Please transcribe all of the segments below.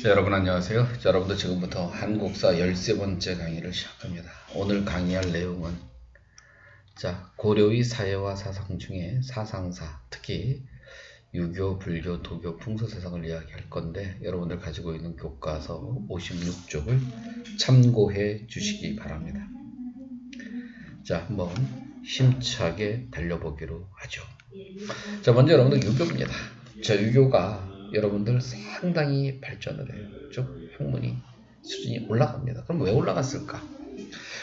자, 여러분 안녕하세요. 자, 여러분들 지금부터 한국사 13번째 강의를 시작합니다. 오늘 강의할 내용은 고려의 사회와 사상 중에 사상사, 특히 유교, 불교, 도교, 풍수사상을 이야기할 건데 여러분들 가지고 있는 교과서 56쪽을 참고해 주시기 바랍니다. 자, 한번 힘차게 달려보기로 하죠. 자, 먼저 여러분들 유교입니다. 자, 유교가 여러분들 상당히 발전을 해요. 쭉 학문이 수준이 올라갑니다. 그럼 왜 올라갔을까?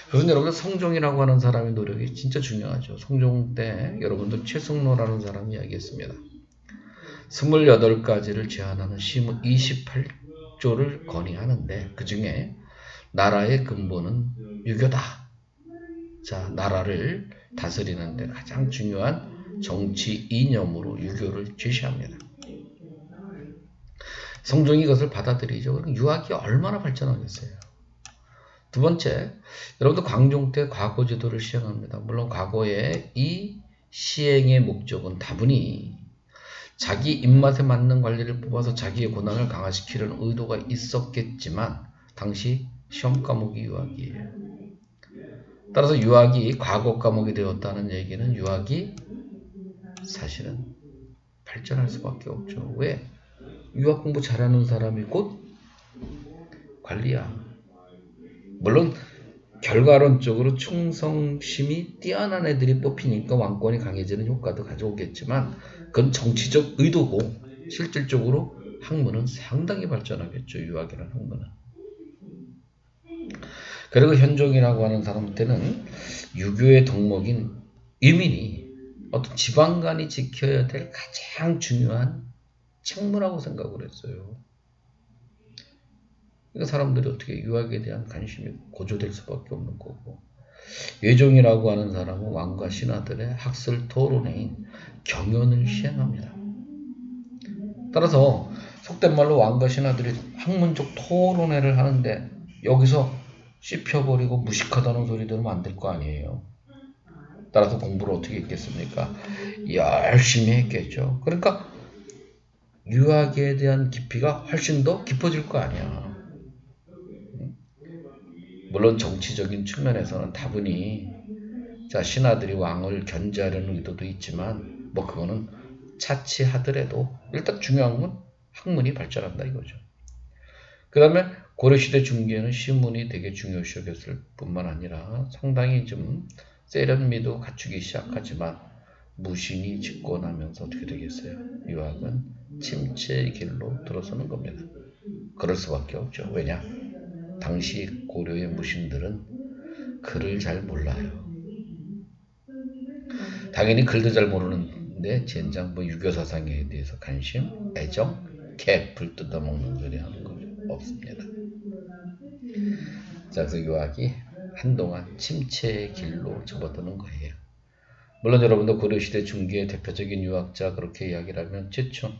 그것은 여러분들 성종이라고 하는 사람의 노력이 진짜 중요하죠. 성종 때 여러분들 최승로라는 사람이 이야기했습니다. 28가지를 제안하는 시문 28조를 건의하는데 그 중에 나라의 근본은 유교다. 자, 나라를 다스리는데 가장 중요한 정치 이념으로 유교를 제시합니다. 성종이 이것을 받아들이죠. 그럼 유학이 얼마나 발전하겠어요. 두 번째, 여러분들 광종 때 과거제도를 시행합니다. 물론 과거에 이 시행의 목적은 다분히 자기 입맛에 맞는 관리를 뽑아서 자기의 권한을 강화시키려는 의도가 있었겠지만 당시 시험 과목이 유학이에요. 따라서 유학이 과거 과목이 되었다는 얘기는 유학이 사실은 발전할 수밖에 없죠. 왜? 유학 공부 잘하는 사람이 곧 관리야. 물론 결과론적으로 충성심이 뛰어난 애들이 뽑히니까 왕권이 강해지는 효과도 가져오겠지만 그건 정치적 의도고 실질적으로 학문은 상당히 발전하겠죠. 유학이라는 학문은. 그리고 현종이라고 하는 사람한테는 유교의 덕목인 유민이 어떤 지방간이 지켜야 될 가장 중요한 책무라고 생각을 했어요. 그러니까 사람들이 어떻게 유학에 대한 관심이 고조될 수밖에 없는 거고, 외종이라고 하는 사람은 왕과 신하들의 학술 토론회인 경연을 시행합니다. 따라서 속된 말로 왕과 신하들이 학문적 토론회를 하는데 여기서 씹혀버리고 무식하다는 소리 들으면 안 될 거 아니에요. 따라서 공부를 어떻게 했겠습니까? 열심히 했겠죠. 그러니까 유학에 대한 깊이가 훨씬 더 깊어질 거 아니야. 물론 정치적인 측면에서는 다분히 신하들이 왕을 견제하려는 의도도 있지만 그거는 차치하더라도 일단 중요한 건 학문이 발전한다 이거죠. 그 다음에 고려시대 중기에는 시문이 되게 중요시 여겼을 뿐만 아니라 상당히 좀 세련미도 갖추기 시작하지만 무신이 집권하면서 어떻게 되겠어요? 유학은 침체의 길로 들어서는 겁니다. 그럴 수밖에 없죠. 왜냐? 당시 고려의 무신들은 글을 잘 몰라요. 당연히 글도 잘 모르는데 젠장 유교 사상에 대해서 관심, 애정, 개풀 뜯어먹는 소리 하는 거 없습니다. 자, 그래서 유학이 한동안 침체의 길로 접어드는 거예요. 물론 여러분도 고려시대 중기의 대표적인 유학자 그렇게 이야기를 하면 최충,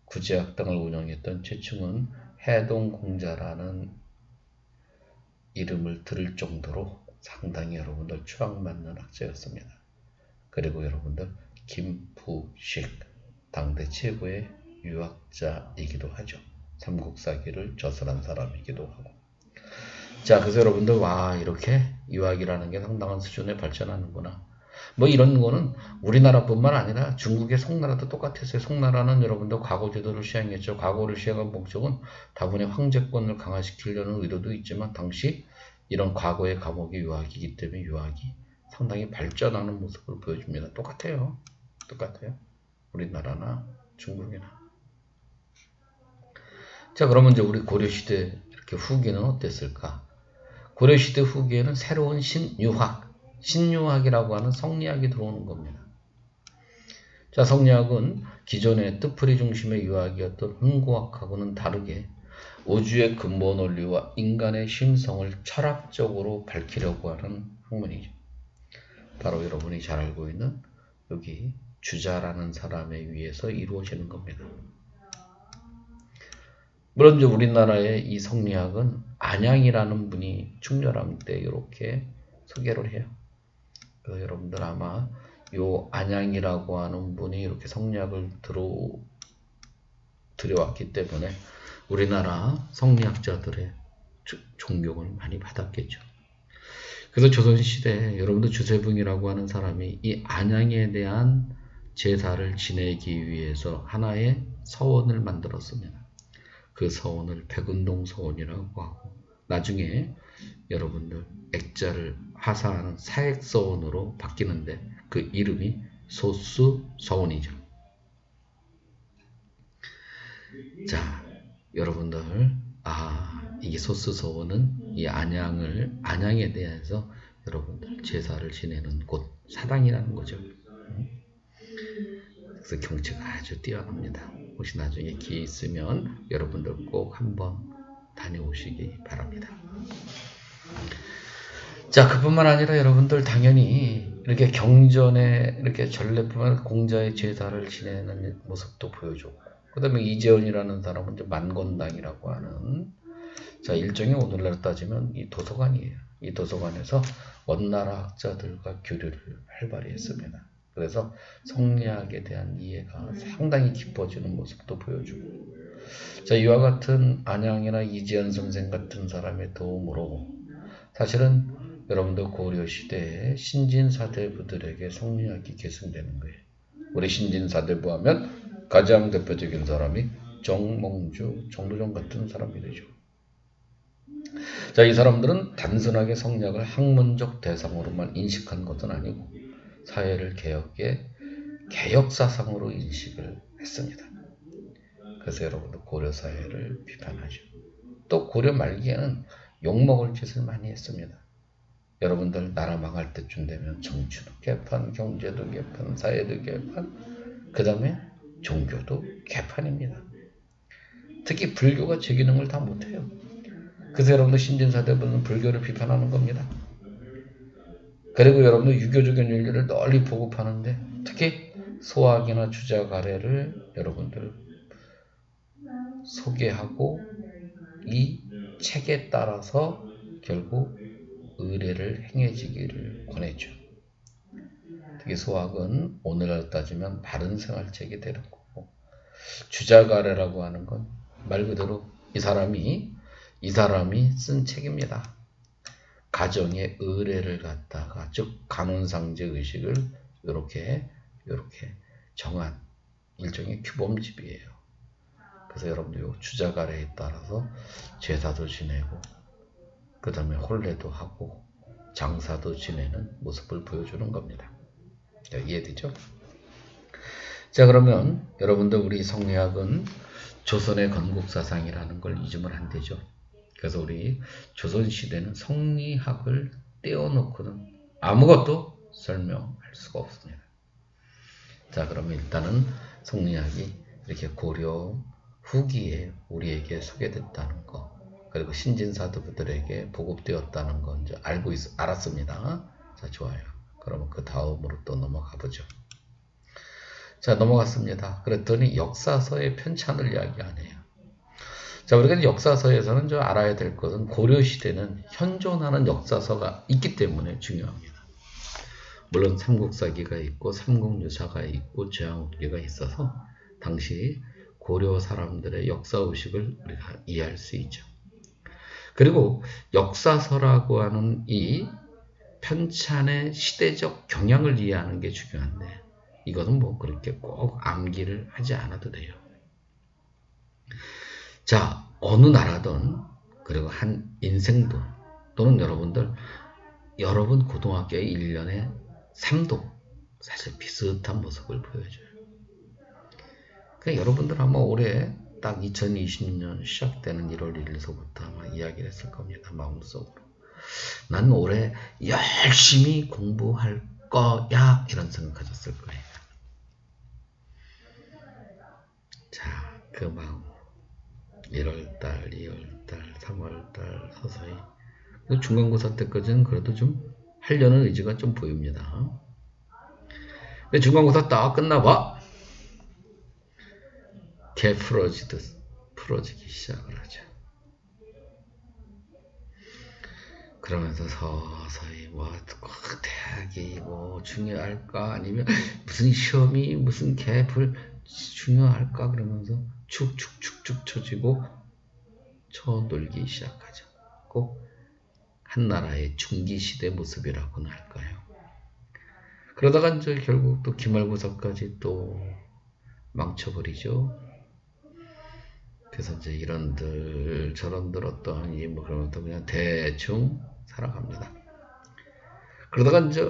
구제학당을 운영했던 최충은 해동공자라는 이름을 들을 정도로 상당히 여러분들 추앙받는 학자였습니다. 그리고 여러분들 김푸식 당대 최고의 유학자이기도 하죠. 삼국사기를 저술한 사람이기도 하고. 자, 그래서 여러분들 이렇게 유학이라는 게 상당한 수준에 발전하는구나. 이런 거는 우리나라뿐만 아니라 중국의 송나라도 똑같았어요. 송나라는 여러분들 과거제도를 시행했죠. 과거를 시행한 목적은 다분히 황제권을 강화시키려는 의도도 있지만 당시 이런 과거의 과목이 유학이기 때문에 유학이 상당히 발전하는 모습을 보여줍니다. 똑같아요. 우리나라나 중국이나. 자, 그러면 이제 우리 고려시대 이렇게 후기는 어땠을까? 고려시대 후기에는 새로운 신유학이라고 하는 성리학이 들어오는 겁니다. 자, 성리학은 기존의 뜻풀이 중심의 유학이었던 흥고학하고는 다르게 우주의 근본 원리와 인간의 심성을 철학적으로 밝히려고 하는 학문이죠. 바로 여러분이 잘 알고 있는 여기 주자라는 사람에 의해서 이루어지는 겁니다. 물론 이제 우리나라의 이 성리학은 안양이라는 분이 충렬함 때 이렇게 소개를 해요. 여러분들 아마 요 안양이라고 하는 분이 이렇게 성리학을 들여왔기 때문에 우리나라 성리학자들의 존경을 많이 받았겠죠. 그래서 조선시대에 여러분들 주세붕이라고 하는 사람이 이 안양에 대한 제사를 지내기 위해서 하나의 서원을 만들었습니다. 그 서원을 백운동 서원이라고 하고 나중에 여러분들 액자를 하사하는 사액서원으로 바뀌는데 그 이름이 소수서원이죠. 자, 여러분들 이게 소수서원은 이 안양에 대해서 여러분들 제사를 지내는 곳 사당이라는 거죠. 그래서 경치가 아주 뛰어납니다. 혹시 나중에 기회 있으면 여러분들 꼭 한번 다녀오시기 바랍니다. 자, 그뿐만 아니라 여러분들 당연히 이렇게 경전에 이렇게 전래품을 공자의 제사를 지내는 모습도 보여주고, 그 다음에 이재원이라는 사람은 이제 만건당이라고 하는, 자, 일종의 오늘날 따지면 이 도서관이에요. 이 도서관에서 원나라 학자들과 교류를 활발히 했습니다. 그래서 성리학에 대한 이해가 상당히 깊어지는 모습도 보여주고, 자, 이와 같은 안양이나 이지연 선생 같은 사람의 도움으로 사실은 여러분들 고려시대에 신진사대부들에게 성리학이 계승되는 거예요. 우리 신진사대부 하면 가장 대표적인 사람이 정몽주, 정도전 같은 사람이 되죠. 자, 이 사람들은 단순하게 성리학을 학문적 대상으로만 인식한 것은 아니고 사회를 개혁사상으로 인식을 했습니다. 그래서 여러분들 고려사회를 비판하죠. 또 고려 말기에는 욕먹을 짓을 많이 했습니다. 여러분들 나라 망할 때쯤 되면 정치도 개판, 경제도 개판, 사회도 개판, 그 다음에 종교도 개판입니다. 특히 불교가 제 기능을 다 못해요. 그래서 여러분들 신진사대부는 불교를 비판하는 겁니다. 그리고 여러분들 유교적인 윤리를 널리 보급하는데 특히 소학이나 주자가래를 여러분들 소개하고 이 책에 따라서 결국 의례를 행해지기를 권했죠. 특히 소학은 오늘날 따지면 바른 생활책이 되는 거고, 주자가래라고 하는 건 말 그대로 이 사람이 쓴 책입니다. 가정의 의례를 갖다가 즉 간혼상제 의식을 이렇게 정한 일종의 규범집이에요. 그래서 여러분들 이 주자가래에 따라서 제사도 지내고 그 다음에 혼례도 하고 장사도 지내는 모습을 보여주는 겁니다. 자, 이해되죠? 자, 그러면 여러분들 우리 성리학은 조선의 건국사상이라는 걸 잊으면 안 되죠. 그래서 우리 조선시대는 성리학을 떼어놓고는 아무것도 설명할 수가 없습니다. 자, 그러면 일단은 성리학이 이렇게 고려 후기에 우리에게 소개됐다는 거, 그리고 신진사도부들에게 보급되었다는 건 이제 알았습니다. 자, 좋아요. 그러면 그 다음으로 또 넘어가 보죠. 자, 넘어갔습니다. 그랬더니 역사서의 편찬을 이야기하네요. 자, 우리가 역사서에서는 좀 알아야 될 것은 고려시대는 현존하는 역사서가 있기 때문에 중요합니다. 물론 삼국사기가 있고 삼국유사가 있고 제왕후기가 있어서 당시 고려 사람들의 역사의식을 우리가 이해할 수 있죠. 그리고 역사서라고 하는 이 편찬의 시대적 경향을 이해하는 게 중요한데 이것은 뭐 그렇게 꼭 암기를 하지 않아도 돼요. 자, 어느 나라든 그리고 한 인생도 또는 여러분 고등학교의 1년의 삶도 사실 비슷한 모습을 보여줘요. 그러니까 여러분들 아마 올해 딱 2020년 시작되는 1월 1일서부터 아마 이야기를 했을 겁니다. 마음속으로. 난 올해 열심히 공부할 거야 이런 생각하셨을 거예요. 자, 그 마음 1월달, 2월달, 3월달 서서히 중간고사 때까지는 그래도 좀 하려는 의지가 좀 보입니다. 근데 중간고사 딱 끝나봐 개 풀어지기 시작을 하죠. 그러면서 서서히 대학이 중요할까 아니면 무슨 시험이 무슨 개풀 중요할까 그러면서 축축축축 쳐지고 쳐놀기 시작하죠. 꼭 한나라의 중기시대 모습이라고는 할까요. 그러다가 이제 결국 또 기말고사까지 또 망쳐버리죠. 그래서 이제 이런들 저런들 어떠한 뭐 그런 것도 그냥 대충 살아갑니다. 그러다가 이제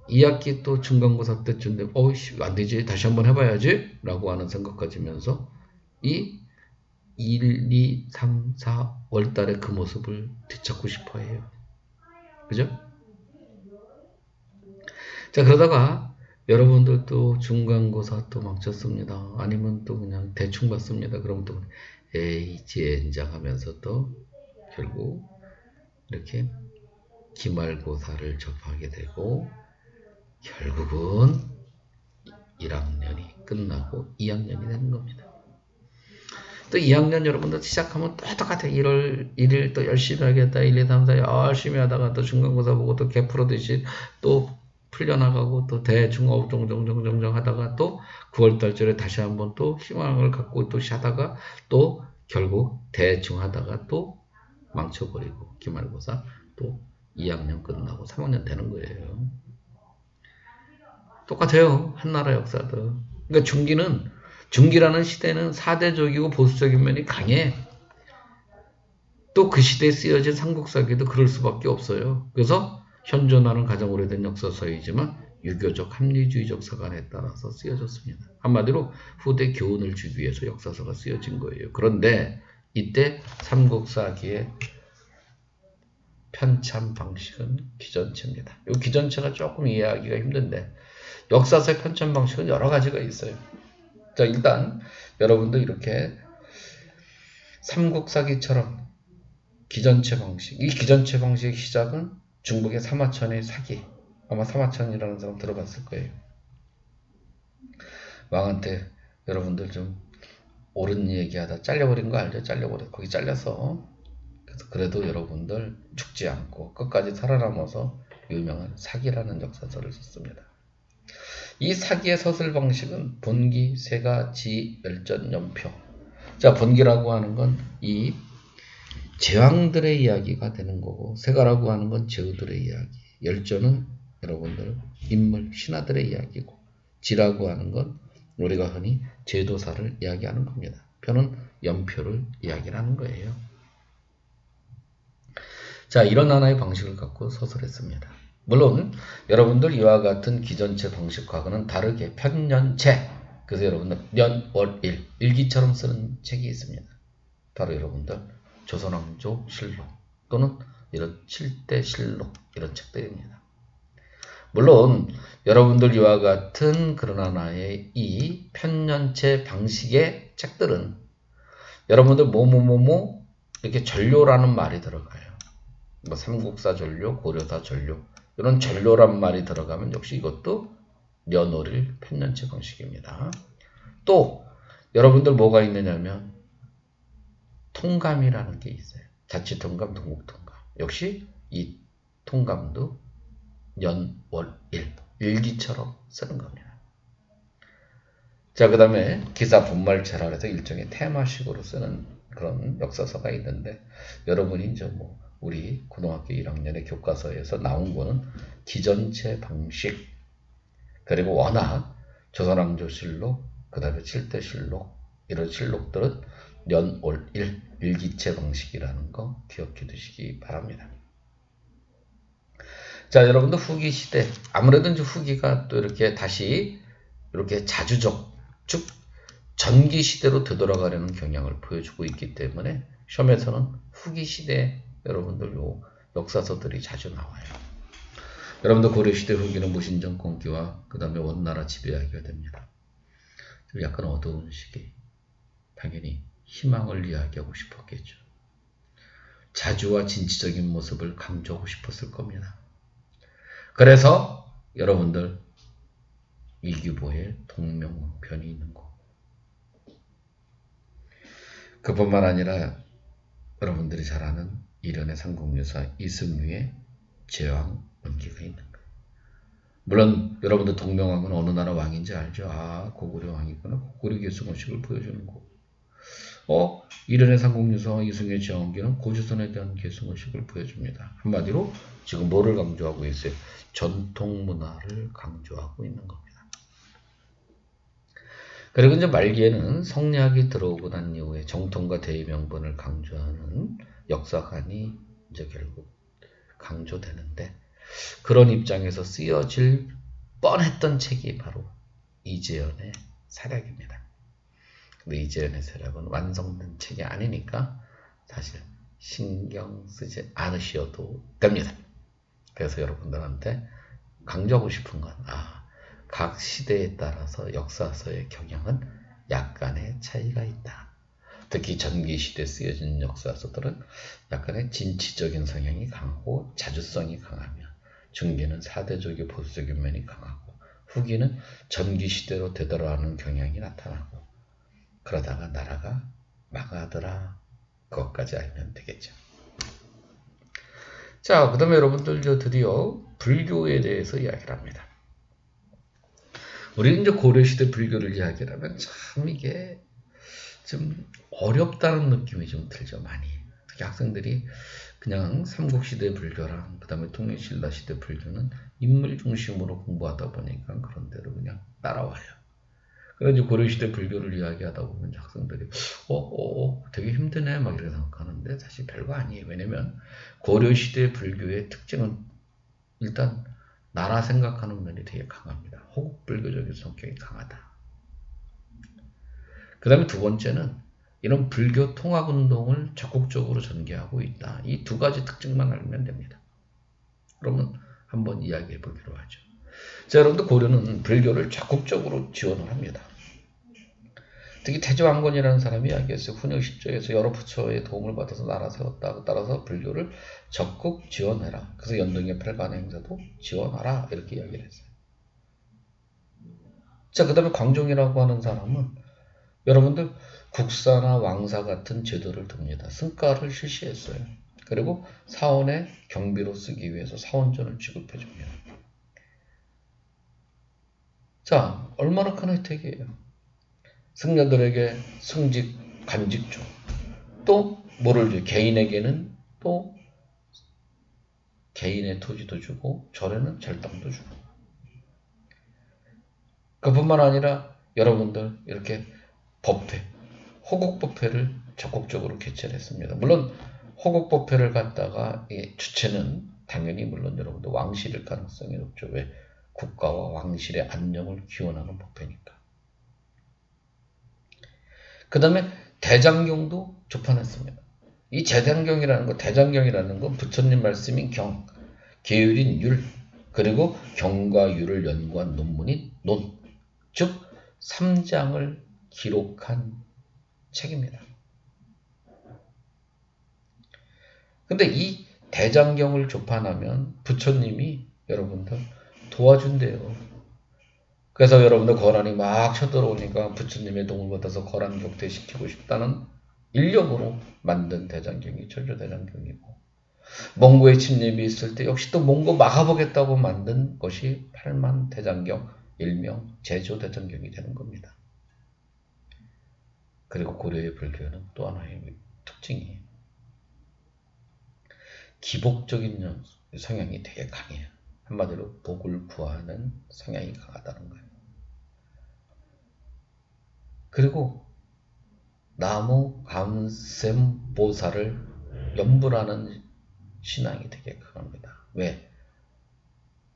2학기 또 중간고사 때쯤 어이씨 안 되지 다시 한번 해봐야지 라고 하는 생각 가지면서 이 1, 2, 3, 4 월달에 그 모습을 되찾고 싶어 해요. 그죠? 자 그러다가 여러분들도 중간고사 또 망쳤습니다. 아니면 또 그냥 대충 봤습니다. 그러면 또 에이 젠장 하면서 또 결국 이렇게 기말고사를 접하게 되고 결국은 1학년이 끝나고 2학년이 되는 겁니다. 또 2학년 여러분들 시작하면 또 똑같아요. 1일 또 열심히 하겠다. 1, 2, 3, 4 열심히 하다가 또 중간고사 보고 또 개프로듯이 또 풀려나가고 또 대충 정정정정 하다가 또 9월달쯤에 다시 한번 또 희망을 갖고 또 하다가 또 결국 대충 하다가 또 망쳐버리고 기말고사 또 2학년 끝나고 3학년 되는 거예요. 똑같아요. 한나라 역사도. 그러니까 중기라는 시대는 사대적이고 보수적인 면이 강해. 또 그 시대에 쓰여진 삼국사기도 그럴 수밖에 없어요. 그래서 현존하는 가장 오래된 역사서이지만 유교적 합리주의적 사관에 따라서 쓰여졌습니다. 한마디로 후대 교훈을 주기 위해서 역사서가 쓰여진 거예요. 그런데 이때 삼국사기의 편찬 방식은 기전체입니다. 이 기전체가 조금 이해하기가 힘든데 역사서의 편찬 방식은 여러 가지가 있어요. 자 일단 여러분들 이렇게 삼국사기처럼 기전체 방식, 이 기전체 방식의 시작은 중국의 사마천의 사기, 아마 사마천이라는 사람 들어봤을 거예요. 왕한테 여러분들 좀 옳은 얘기하다 잘려버린 거 알죠? 거기 잘려서 그래서 그래도 여러분들 죽지 않고 끝까지 살아남아서 유명한 사기라는 역사서를 썼습니다. 이 사기의 서술 방식은 본기, 세가, 지, 열전, 연표. 자, 본기라고 하는 건 이 제왕들의 이야기가 되는 거고, 세가라고 하는 건 제후들의 이야기, 열전은 여러분들 인물, 신하들의 이야기고, 지라고 하는 건 우리가 흔히 제도사를 이야기하는 겁니다. 표는 연표를 이야기하는 거예요. 자, 이런 하나의 방식을 갖고 서술했습니다. 물론 여러분들 이와 같은 기전체 방식과는 다르게 편년체, 그래서 여러분들 년, 월, 일, 일기처럼 쓰는 책이 있습니다. 바로 여러분들 조선왕조 실록 또는 이런 7대 실록 이런 책들입니다. 물론 여러분들 이와 같은 그런 하나의 이 편년체 방식의 책들은 여러분들 뭐뭐뭐뭐 이렇게 전료라는 말이 들어가요. 뭐 삼국사 전료, 고려사 전료 이런 전료란 말이 들어가면 역시 이것도 년월일 편년체 방식입니다. 또 여러분들 뭐가 있느냐면 통감이라는 게 있어요. 자치통감, 동국통감. 역시 이 통감도 년, 월, 일, 일기처럼 쓰는 겁니다. 자, 그 다음에 기사 본말체라 해서 일종의 테마식으로 쓰는 그런 역사서가 있는데 여러분이 이제 뭐 우리 고등학교 1학년의 교과서에서 나온 거는 기전체 방식 그리고 워낙 조선왕조실록 그 다음에 7대실록 이런 실록들은 년, 월, 일, 일기체 방식이라는 거 기억해 두시기 바랍니다. 자, 여러분들 후기 시대 아무래도 이제 후기가 또 이렇게 다시 이렇게 자주적 즉 전기 시대로 되돌아가려는 경향을 보여주고 있기 때문에 시험에서는 후기 시대 여러분들 요 역사서들이 자주 나와요. 여러분들 고려시대 후기는 무신정권기와 그 다음에 원나라 지배하기가 됩니다. 약간 어두운 시기 당연히 희망을 이야기하고 싶었겠죠. 자주와 진취적인 모습을 강조하고 싶었을 겁니다. 그래서 여러분들 이규보의 동명원편이 있는 거. 그뿐만 아니라 여러분들이 잘 아는 일연의 삼국유사 이승류의 제왕원기가 있는 거예요. 물론 여러분들 동명왕은 어느 나라 왕인지 알죠? 아 고구려 왕이구나. 고구려 계승원식을 보여주는 거고. 이련의 상공유사와 이승의 지왕기는 고조선에 대한 계승의식을 보여줍니다. 한마디로 지금 뭐를 강조하고 있어요? 전통문화를 강조하고 있는 겁니다. 그리고 이제 말기에는 성리학이 들어오고 난 이후에 정통과 대의명분을 강조하는 역사관이 이제 결국 강조되는데, 그런 입장에서 쓰여질 뻔했던 책이 바로 이재현의 사략입니다. 근데 이재현의 사략은 완성된 책이 아니니까 사실 신경 쓰지 않으셔도 됩니다. 그래서 여러분들한테 강조하고 싶은 건, 각 시대에 따라서 역사서의 경향은 약간의 차이가 있다. 특히 전기시대에 쓰여진 역사서들은 약간의 진취적인 성향이 강하고 자주성이 강하며, 중기는 사대적인 보수적인 면이 강하고, 후기는 전기시대로 되돌아가는 경향이 나타나고, 그러다가 나라가 망하더라. 그것까지 알면 되겠죠. 자, 그 다음에 여러분들 드디어 불교에 대해서 이야기를 합니다. 우리는 이제 고려시대 불교를 이야기를 하면 참 이게 좀 어렵다는 느낌이 좀 들죠, 많이. 특히 학생들이 그냥 삼국시대 불교랑 그 다음에 통일신라시대 불교는 인물 중심으로 공부하다 보니까 그런 대로 그냥 따라와요. 그래서 고려시대 불교를 이야기하다 보면 학생들이 되게 힘드네 막 이렇게 생각하는데 사실 별거 아니에요. 왜냐면 고려시대 불교의 특징은 일단 나라 생각하는 면이 되게 강합니다. 호국불교적인 성격이 강하다. 그 다음에 두 번째는 이런 불교 통합운동을 적극적으로 전개하고 있다. 이 두 가지 특징만 알면 됩니다. 그러면 한번 이야기해 보기로 하죠. 자, 여러분들 고려는 불교를 적극적으로 지원을 합니다. 특히 태조왕건이라는 사람이 이야기했어요. 훈영십조에서 여러 부처의 도움을 받아서 나라 세웠다. 따라서 불교를 적극 지원해라. 그래서 연등의 팔관 행사도 지원하라. 이렇게 이야기를 했어요. 자, 그 다음에 광종이라고 하는 사람은 여러분들 국사나 왕사 같은 제도를 둡니다. 승가를 실시했어요. 그리고 사원의 경비로 쓰기 위해서 사원전을 지급해줍니다. 자, 얼마나 큰 혜택이에요. 승려들에게 승직, 간직조, 또 뭐를 줘요? 개인에게는 또 개인의 토지도 주고 절에는 절당도 주고. 그뿐만 아니라 여러분들 이렇게 법회, 호국법회를 적극적으로 개최를 했습니다. 물론 호국법회를 갖다가 주체는 당연히 물론 여러분들 왕실일 가능성이 높죠. 왜? 국가와 왕실의 안녕을 기원하는 법회니까. 그 다음에 대장경도 조판했습니다. 이 대장경이라는 건 부처님 말씀인 경, 계율인 율, 그리고 경과 율을 연구한 논문인 논, 즉 3장을 기록한 책입니다. 근데 이 대장경을 조판하면 부처님이 여러분들 도와준대요. 그래서 여러분들 거란이 막 쳐들어오니까 부처님의 도움을 받아서 거란 격퇴시키고 싶다는 인력으로 만든 대장경이 철조대장경이고, 몽고의 침입이 있을 때 역시 또 몽고 막아보겠다고 만든 것이 팔만대장경, 일명 제조대장경이 되는 겁니다. 그리고 고려의 불교는 또 하나의 특징이 기복적인 성향이 되게 강해요. 한마디로 복을 구하는 성향이 강하다는 거예요. 그리고 나무 감샘 보살을 염불하는 신앙이 되게 강합니다. 왜?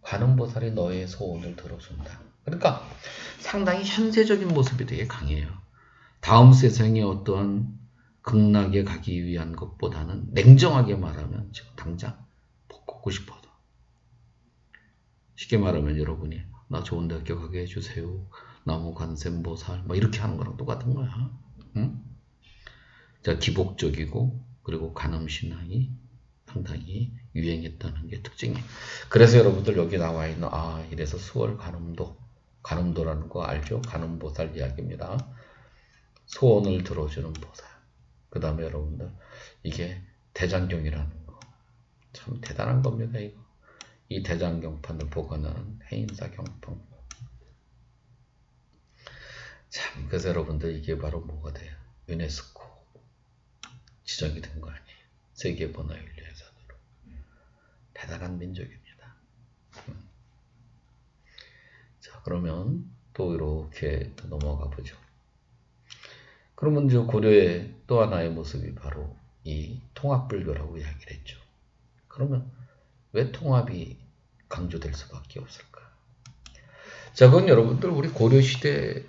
관음보살이 너의 소원을 들어준다. 그러니까 상당히 현세적인 모습이 되게 강해요. 다음 세상에 어떤 극락에 가기 위한 것보다는 냉정하게 말하면 지금 당장 복 걷고 싶어도, 쉽게 말하면 여러분이 나 좋은 대학교 가게 해주세요. 나무 관세음보살 뭐 이렇게 하는 거랑 똑같은 거야. 응? 자, 기복적이고 그리고 간음신앙이 상당히 유행했다는 게 특징이에요. 그래서 여러분들 여기 나와 있는 이래서 수월 간음도라는 거 알죠? 간음보살 이야기입니다. 소원을 들어주는 보살. 그 다음에 여러분들 이게 대장경이라는 거 참 대단한 겁니다. 이거. 이 대장경판을 보관하는 해인사경품. 참, 그래서 여러분들 이게 바로 뭐가 돼요? 유네스코 지정이 된 거 아니에요. 세계 문화윤리유산으로. 대단한 민족입니다. 자, 그러면 또 이렇게 또 넘어가 보죠. 그러면 이제 고려의 또 하나의 모습이 바로 이 통합불교라고 이야기를 했죠. 그러면 왜 통합이 강조될 수밖에 없을까? 자, 그건 여러분들 우리 고려시대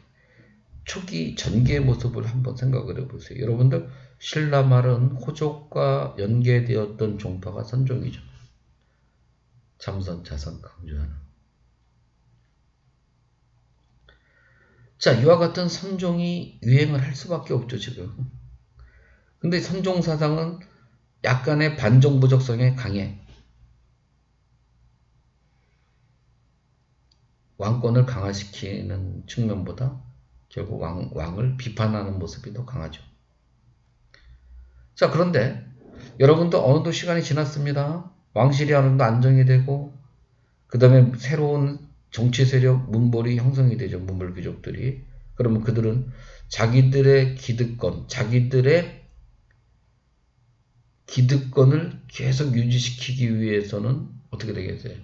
초기 전기의 모습을 한번 생각을 해보세요. 여러분들 신라말은 호족과 연계되었던 종파가 선종이죠. 참선, 자선 강조하는. 자, 이와 같은 선종이 유행을 할 수밖에 없죠, 지금. 근데 선종 사상은 약간의 반종부적성에 강해. 왕권을 강화시키는 측면보다 결국 왕을 비판하는 모습이 더 강하죠. 자, 그런데 여러분도 어느덧 시간이 지났습니다. 왕실이 어느 정도 안정이 되고 그 다음에 새로운 정치 세력 문벌이 형성이 되죠. 문벌 귀족들이. 그러면 그들은 자기들의 기득권을 계속 유지시키기 위해서는 어떻게 되겠어요?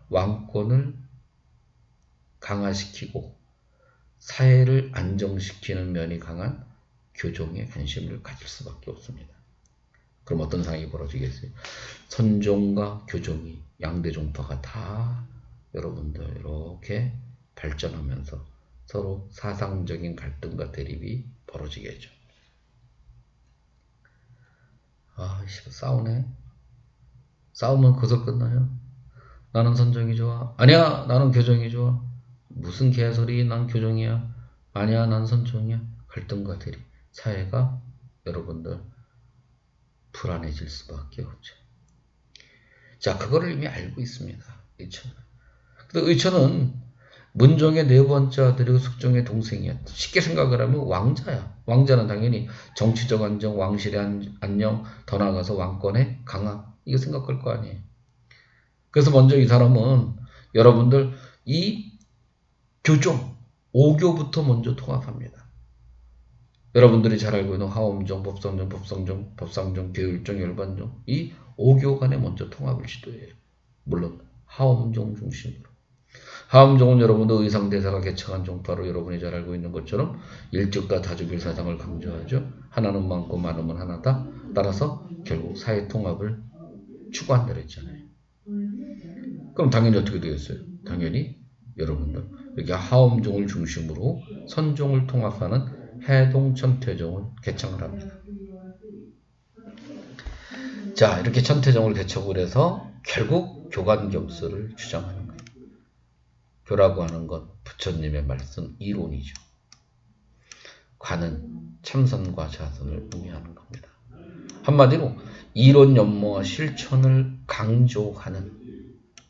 왕권을 강화시키고 사회를 안정시키는 면이 강한 교종에 관심을 가질 수밖에 없습니다. 그럼 어떤 상황이 벌어지겠어요? 선종과 교종이 양대 종파가 다 여러분들 이렇게 발전하면서 서로 사상적인 갈등과 대립이 벌어지겠죠. 아, 싸우네. 싸우면 거기서 끝나요? 나는 선종이 좋아. 아니야, 나는 교종이 좋아. 무슨 개소리, 난 교종이야. 아니야, 난 선종이야. 갈등과 대립. 사회가 여러분들 불안해질 수밖에 없죠. 자, 그거를 이미 알고 있습니다. 의천. 의천은 문종의 네 번째 아들이고 숙종의 동생이었다. 쉽게 생각을 하면 왕자야. 왕자는 당연히 정치적 안정, 왕실의 안녕, 더 나아가서 왕권의 강화. 이거 생각할 거 아니에요. 그래서 먼저 이 사람은 여러분들 이 교종, 오교부터 먼저 통합합니다. 여러분들이 잘 알고 있는 하엄종, 법상종, 계율종, 열반종 이 5교 간에 먼저 통합을 시도해요. 물론 하엄종 중심으로. 하엄종은 여러분들 의상대사가 개척한 종파로 여러분이 잘 알고 있는 것처럼 일찍과 다주길 사상을 강조하죠. 하나는 많고 많으면 하나다. 따라서 결국 사회 통합을 추구한다 그랬잖아요. 그럼 당연히 어떻게 되겠어요? 당연히 여러분들 여기 하엄종을 중심으로 선종을 통합하는 해동천태종을 개창을 합니다. 자, 이렇게 천태종을 개척을 해서 결국 교관경수를 주장하는 거예요. 교라고 하는 건 부처님의 말씀 이론이죠. 관은 참선과 자선을 의미하는 겁니다. 한마디로 이론 연모와 실천을 강조하는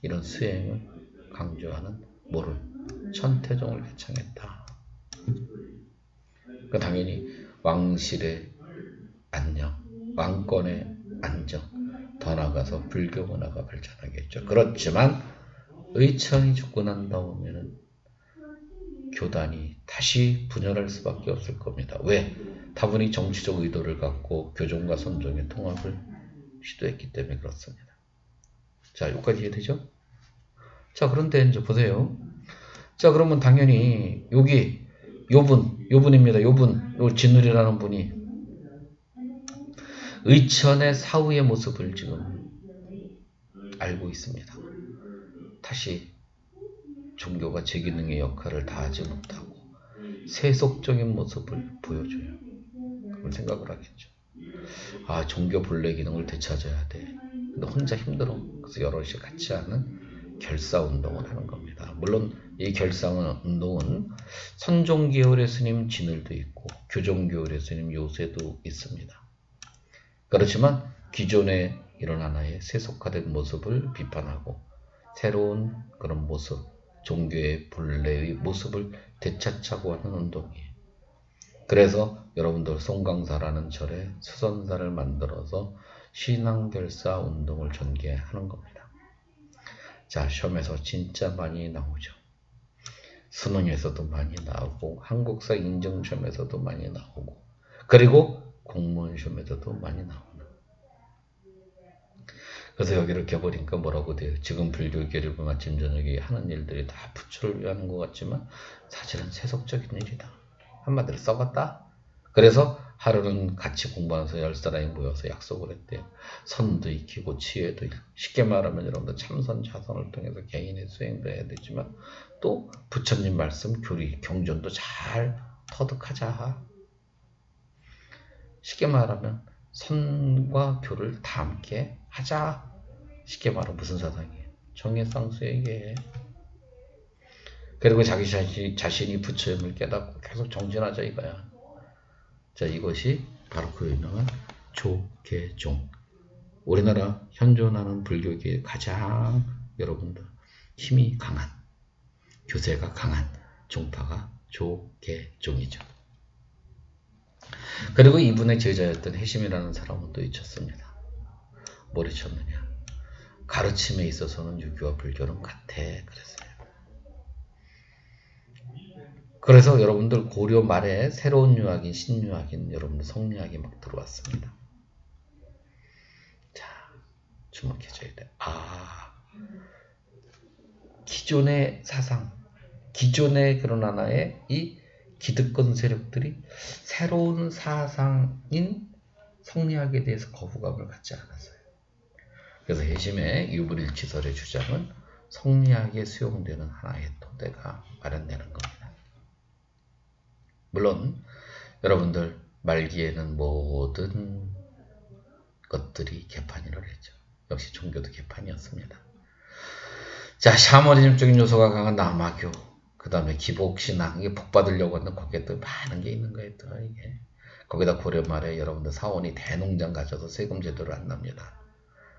이런 수행을 강조하는 뭐를 천태종을 개창했다. 그러니까 당연히 왕실의 안녕, 왕권의 안정, 더 나아가서 불교 문화가 발전하겠죠. 그렇지만 의천이 죽고 난 다음에는 교단이 다시 분열할 수밖에 없을 겁니다. 왜? 다분히 정치적 의도를 갖고 교종과 선종의 통합을 시도했기 때문에 그렇습니다. 자, 여기까지 이해되죠? 자, 그런데 이제 보세요. 자, 그러면 당연히 여기 요분입니다. 요 진울이라는 분이 의천의 사후의 모습을 지금 알고 있습니다. 다시 종교가 제 기능의 역할을 다하지 못하고 세속적인 모습을 보여줘요. 그런 생각을 하겠죠. 아, 종교 본래 기능을 되찾아야 돼. 근데 혼자 힘들어. 그래서 여럿이 같이 하는 결사운동을 하는 겁니다. 물론 이 결사운동은 선종계열의 스님 진을도 있고 교종계열의 스님 요새도 있습니다. 그렇지만 기존의 이런 하나의 세속화된 모습을 비판하고 새로운 그런 모습, 종교의 본래의 모습을 되찾자고 하는 운동이에요. 그래서 여러분들 송강사라는 절에 수선사를 만들어서 신앙결사 운동을 전개하는 겁니다. 자, 시험에서 진짜 많이 나오죠. 수능에서도 많이 나오고 한국사 인증시험에서도 많이 나오고 그리고 공무원 시험에서도 많이 나오는. 그래서 여기를 껴보니까 뭐라고 돼요? 지금 불교계를 아침 저녁에 하는 일들이 다 부처를 위하는 것 같지만 사실은 세속적인 일이다. 한마디로 썩었다. 그래서 하루는 같이 공부하면서 10사람이 모여서 약속을 했대요. 선도 익히고 지혜도 익히고. 쉽게 말하면 여러분들 참선 자선을 통해서 개인의 수행도 해야 되지만 또 부처님 말씀 교리 경전도 잘 터득하자. 쉽게 말하면 선과 교를 다 함께 하자. 쉽게 말하면 무슨 사상이에요? 정해쌍수에게. 그리고 자기 자신이 부처임을 깨닫고 계속 정진하자 이거야. 자, 이것이 바로 그 유명한 조계종. 우리나라 현존하는 불교계의 가장 여러분들 힘이 강한, 교세가 강한 종파가 조계종이죠. 그리고 이분의 제자였던 해심이라는 사람은 또 있었습니다. 뭘 잊혔느냐? 가르침에 있어서는 유교와 불교는 같아 그랬어요. 그래서 여러분들 고려 말에 새로운 유학인, 신유학인, 여러분들 성리학이 막 들어왔습니다. 자, 주목해줘야 돼. 기존의 사상, 기존의 그런 하나의 이 기득권 세력들이 새로운 사상인 성리학에 대해서 거부감을 갖지 않았어요. 그래서 해심의 유불일치설의 주장은 성리학에 수용되는 하나의 토대가 마련되는 겁니다. 물론 여러분들 말기에는 모든 것들이 개판이라고 했죠. 역시 종교도 개판이었습니다. 자, 샤머니즘적인 요소가 강한 남아교, 그 다음에 기복신앙, 이게 복받으려고 하는 거기에 또 많은 게 있는 거예요. 또 이게 거기다 고려 말에 여러분들 사원이 대농장 가져서 세금 제도를 안 납니다.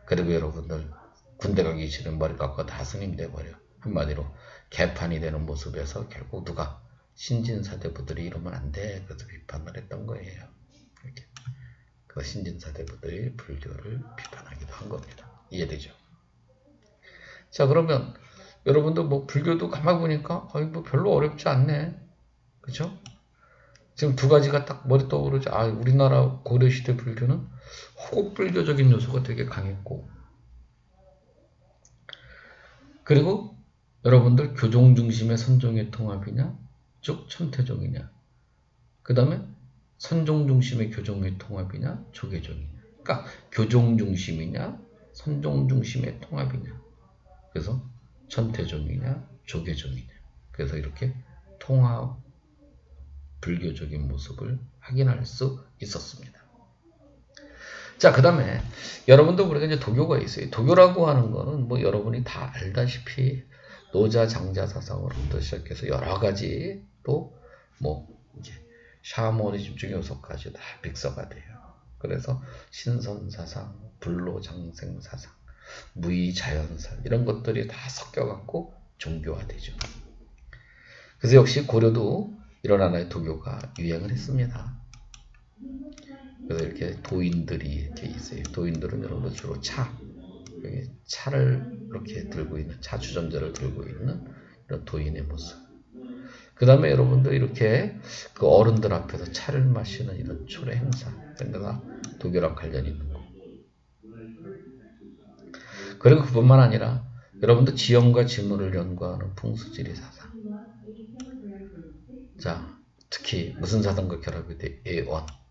그리고 여러분들 군대 가기 싫으면 머리 깎고 다 스님 돼버려. 한마디로 개판이 되는 모습에서 결국 누가 신진사대부들이 이러면 안 돼. 그래서 비판을 했던 거예요. 이렇게. 그 신진사대부들이 불교를 비판하기도 한 겁니다. 이해되죠? 자, 그러면 여러분들 뭐 불교도 가만히 보니까 뭐 별로 어렵지 않네. 그죠? 지금 두 가지가 딱 머리 떠오르죠. 우리나라 고려시대 불교는 호국불교적인 요소가 되게 강했고, 그리고 여러분들 교종 중심의 선종의 통합이냐, 쭉 천태종이냐, 그 다음에 선종 중심의 교종의 통합이냐, 조계종이냐. 그러니까 교종 중심이냐, 선종 중심의 통합이냐. 그래서 천태종이냐, 조계종이냐. 그래서 이렇게 통합 불교적인 모습을 확인할 수 있었습니다. 자, 그 다음에 여러분도 우리가 이제 도교가 있어요. 도교라고 하는 거는 뭐 여러분이 다 알다시피 노자 장자 사상으로부터 시작해서 여러 가지 또 뭐 이제 샤머니즘적 요소까지 다 믹서가 돼요. 그래서 신선 사상, 불로 장생 사상, 무의 자연사 이런 것들이 다 섞여갖고 종교화되죠. 그래서 역시 고려도 이런 하나의 도교가 유행을 했습니다. 그래서 이렇게 도인들이 이렇게 있어요. 도인들은 여러분들 주로 차를 이렇게 들고 있는, 차 주전자를 들고 있는 이런 도인의 모습. 그 다음에 여러분들 이렇게 그 어른들 앞에서 차를 마시는 이런 초래 행사. 이런 데가 도교랑 관련이 있는 거. 그리고 그뿐만 아니라 여러분들 지형과 지물을 연구하는 풍수지리 사상. 자, 특히 무슨 사상과 결합이 돼?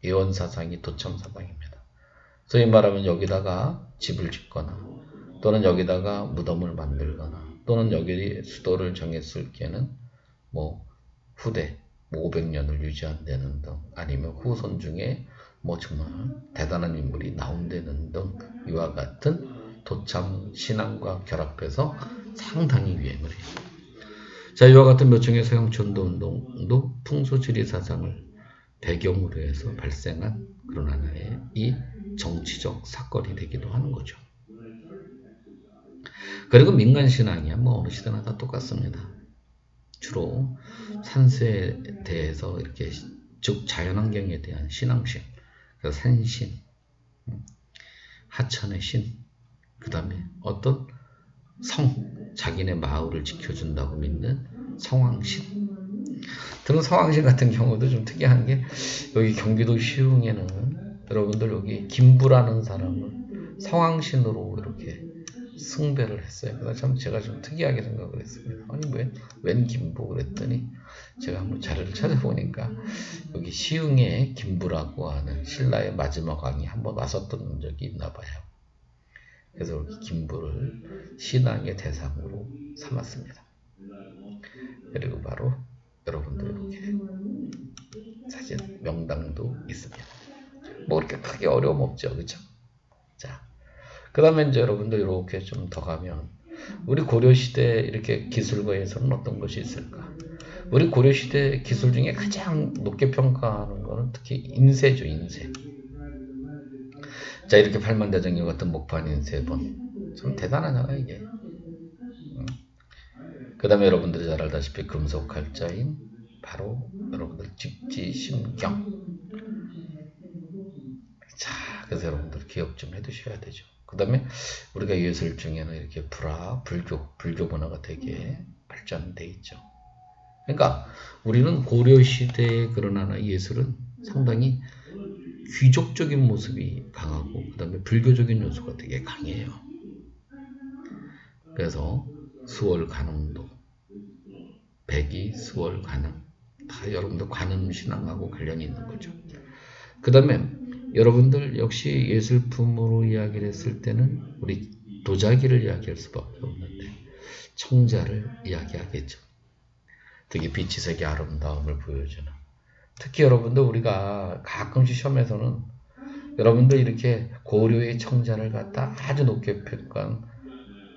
예원 사상이 도참 사상입니다. 소위 말하면 여기다가 집을 짓거나 또는 여기다가 무덤을 만들거나 또는 여기 수도를 정했을 때는 뭐 후대 500년을 유지한다는 등 아니면 후손 중에 뭐 정말 대단한 인물이 나온다는 등 이와 같은 도참 신앙과 결합해서 상당히 유행을 해요. 자, 이와 같은 몇 층의 서양 전도 운동도 풍수지리 사상을 배경으로 해서 발생한 그런 하나의 이 정치적 사건이 되기도 하는 거죠. 그리고 민간신앙이야 뭐 어느 시대나 다 똑같습니다. 주로 산수에 대해서 이렇게 즉 자연환경에 대한 신앙심, 그래서 산신, 하천의 신, 그 다음에 어떤 자기네 마을을 지켜준다고 믿는 성황신. 그런 성황신 같은 경우도 좀 특이한 게 여기 경기도 시흥에는 여러분들 여기 김부라는 사람을 성왕신으로 이렇게 숭배를 했어요. 그래서 참 제가 좀 특이하게 생각을 했습니다. 아니 웬 김부 그랬더니 제가 한번 자료를 찾아보니까 여기 시흥에 김부라고 하는 신라의 마지막 왕이 한번 왔었던 적이 있나 봐요. 그래서 여기 김부를 신앙의 대상으로 삼았습니다. 그리고 바로 여러분들 이렇게 사진 명당도 있습니다. 뭐 그렇게 크게 어려움 없죠, 그렇죠? 자, 그 다음에 이제 여러분들 이렇게 좀 더 가면 우리 고려시대 이렇게 기술과 예술은 어떤 것이 있을까? 우리 고려시대 기술 중에 가장 높게 평가하는 거는 특히 인쇄죠, 인쇄. 자, 이렇게 팔만대장경 같은 목판 인쇄본. 참 대단하잖아, 이게. 그 다음에 여러분들이 잘 알다시피 금속 칼자인 바로 여러분들 직지심경. 자, 그래서 여러분들 기억 좀 해두셔야 되죠. 그 다음에 우리가 예술 중에는 이렇게 불교 문화가 되게 발전돼 있죠. 그러니까 우리는 고려시대의 그런 하나 예술은 상당히 귀족적인 모습이 강하고 그 다음에 불교적인 요소가 되게 강해요. 그래서 수월 관음도, 백이, 수월 관음 다 여러분들 관음 신앙하고 관련이 있는 거죠. 그 다음에 여러분들 역시 예술품으로 이야기를 했을 때는 우리 도자기를 이야기할 수밖에 없는데 청자를 이야기하겠죠. 되게 빛이색의 아름다움을 보여주는. 특히 여러분들 우리가 가끔씩 시험에서는 여러분들 이렇게 고려의 청자를 갖다 아주 높게 평가한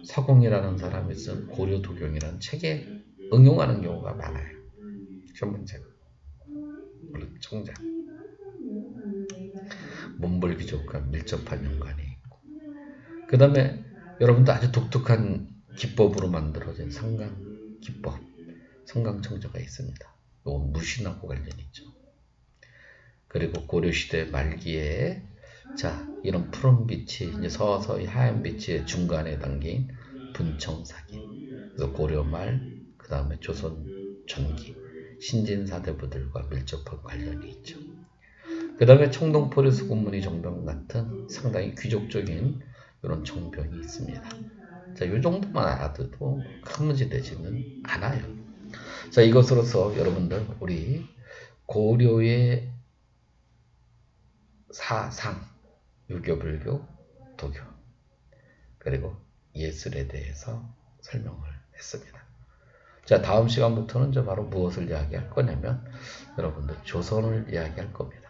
서공이라는 사람이 쓴 고려도경이라는 책에 응용하는 경우가 많아요. 시험 문제가. 물론 청자. 몽골귀족과 밀접한 연관이 있고. 그 다음에 여러분들 아주 독특한 기법으로 만들어진 상강기법, 상강청자가 있습니다. 이건 무신하고 관련이 있죠. 그리고 고려시대 말기에 자 이런 푸른 빛이 이제 서서히 하얀 빛의 중간에 담긴 분청사긴. 그래서 고려 말, 그 다음에 조선 전기, 신진사대부들과 밀접한 관련이 있죠. 그 다음에 청동포리 수군무늬 정병 같은 상당히 귀족적인 이런 정병이 있습니다. 자, 이 정도만 알아도 큰 문제 되지는 않아요. 자, 이것으로서 여러분들 우리 고려의 사상, 유교, 불교, 도교 그리고 예술에 대해서 설명을 했습니다. 자, 다음 시간부터는 저 바로 무엇을 이야기할 거냐면 여러분들 조선을 이야기할 겁니다.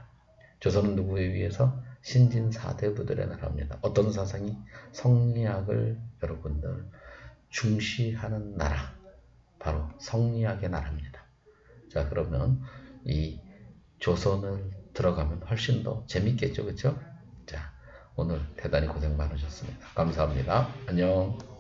조선은 누구에 의해서 신진사대부들의 나라입니다. 어떤 사상이 성리학을 여러분들 중시하는 나라, 바로 성리학의 나라입니다. 자, 그러면 이 조선을 들어가면 훨씬 더 재밌겠죠, 그렇죠? 자, 오늘 대단히 고생 많으셨습니다. 감사합니다. 안녕.